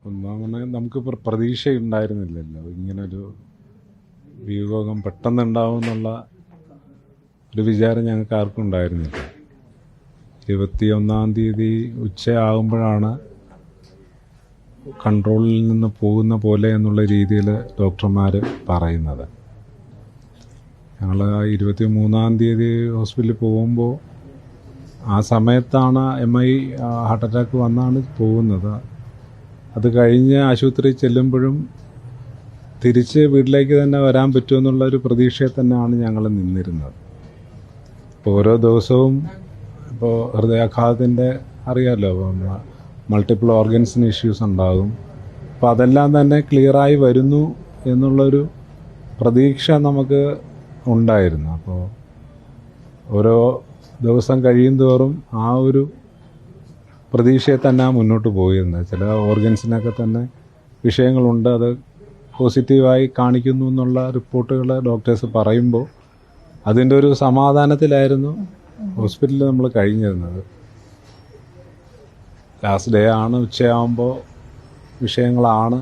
ഒന്നാമത് നമുക്ക് പ്രതീക്ഷയുണ്ടായിരുന്നില്ലല്ലോ ഇങ്ങനൊരു വിയോഗം പെട്ടെന്നുണ്ടാവും എന്നുള്ള ഒരു വിചാരം ഞങ്ങൾക്ക് ആർക്കും ഉണ്ടായിരുന്നില്ല. 21-ാം തീയതി ഉച്ചയാകുമ്പോഴാണ് കൺട്രോളിൽ നിന്ന് പോകുന്ന പോലെ എന്നുള്ള രീതിയിൽ ഡോക്ടർമാർ പറയുന്നത്. ഞങ്ങൾ 23-ാം തീയതി ഹോസ്പിറ്റലിൽ പോകുമ്പോൾ ആ സമയത്താണ് MI ഹാർട്ട് അറ്റാക്ക് വന്നാണ് പോകുന്നത്. അത് കഴിഞ്ഞ് ആശുപത്രിയിൽ ചെല്ലുമ്പോഴും തിരിച്ച് വീട്ടിലേക്ക് തന്നെ വരാൻ പറ്റുമെന്നുള്ളൊരു പ്രതീക്ഷയിൽ തന്നെയാണ് ഞങ്ങൾ നിന്നിരുന്നത്. ഇപ്പോൾ ഓരോ ദിവസവും ഇപ്പോൾ ഹൃദയാഘാതത്തിൻ്റെ അറിയാമല്ലോ, മൾട്ടിപ്പിൾ ഓർഗൻസിന് ഇഷ്യൂസ് ഉണ്ടാകും. അപ്പോൾ അതെല്ലാം തന്നെ ക്ലിയറായി വരുന്നു എന്നുള്ളൊരു പ്രതീക്ഷ നമുക്ക് ഉണ്ടായിരുന്നു. അപ്പോൾ ഓരോ ദിവസം കഴിയും തോറും ആ ഒരു പ്രതീക്ഷയെ തന്നെ മുന്നോട്ട് പോയിരുന്നത്. ചില ഓർഗൻസിനൊക്കെ തന്നെ വിഷയങ്ങളുണ്ട്, അത് പോസിറ്റീവായി കാണിക്കുന്നു എന്നുള്ള റിപ്പോർട്ടുകൾ ഡോക്ടേഴ്സ് പറയുമ്പോൾ അതിൻ്റെ ഒരു സമാധാനത്തിലായിരുന്നു ഹോസ്പിറ്റലിൽ നമ്മൾ കഴിഞ്ഞിരുന്നത്. ലാസ്റ്റ് ഡേ ആണ് ഉച്ചയാകുമ്പോൾ വിഷയങ്ങളാണ്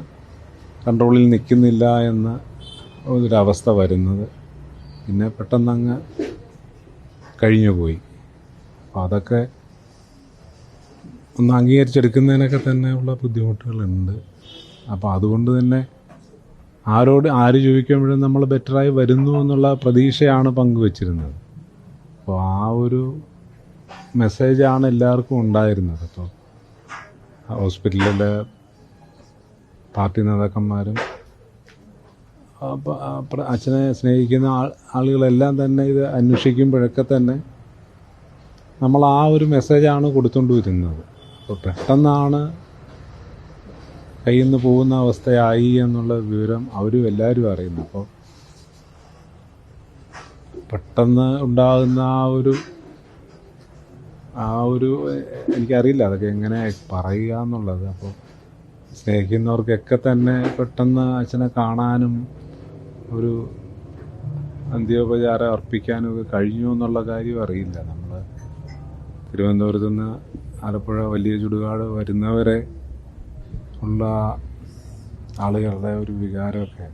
കൺട്രോളിൽ നിൽക്കുന്നില്ല എന്ന ഒരവസ്ഥ വരുന്നത്. പിന്നെ പെട്ടെന്നങ്ങ് കഴിഞ്ഞു പോയി. അപ്പോൾ അതൊക്കെ ഒന്ന് അംഗീകരിച്ചെടുക്കുന്നതിനൊക്കെ തന്നെ ഉള്ള ബുദ്ധിമുട്ടുകളുണ്ട്. അപ്പോൾ അതുകൊണ്ട് തന്നെ ആര് ചോദിക്കുമ്പോഴും നമ്മൾ ബെറ്ററായി വരുന്നു എന്നുള്ള പ്രതീക്ഷയാണ് പങ്കുവച്ചിരുന്നത്. അപ്പോൾ ആ ഒരു മെസ്സേജാണ് എല്ലാവർക്കും ഉണ്ടായിരുന്നത്. അപ്പോൾ ഹോസ്പിറ്റലിലെ പാർട്ടി നേതാക്കന്മാരും അച്ഛനെ സ്നേഹിക്കുന്ന ആളുകളെല്ലാം തന്നെ ഇത് അന്വേഷിക്കുമ്പോഴൊക്കെ തന്നെ നമ്മൾ ആ ഒരു മെസ്സേജാണ് കൊടുത്തുകൊണ്ട് വരുന്നത്. അപ്പോൾ പെട്ടെന്നാണ് കയ്യിൽ നിന്ന് പോകുന്ന അവസ്ഥയായി എന്നുള്ള വിവരം അവരും എല്ലാവരും അറിയുന്നു. അപ്പോൾ പെട്ടെന്ന് ഉണ്ടാകുന്ന ആ ഒരു എനിക്കറിയില്ല അതൊക്കെ എങ്ങനെ പറയുക എന്നുള്ളത്. അപ്പോൾ സ്നേഹിക്കുന്നവർക്കൊക്കെ തന്നെ പെട്ടെന്ന് അച്ഛനെ കാണാനും ഒരു അന്ത്യോപചാരം അർപ്പിക്കാനും ഒക്കെ കഴിഞ്ഞു എന്നുള്ള കാര്യം അറിയില്ല. നമ്മൾ തിരുവനന്തപുരത്ത് നിന്ന് ആലപ്പുഴ വലിയ ചുടുകാട് വരുന്നവരെ ഉള്ള ആളുകളുടെ ഒരു വികാരമൊക്കെ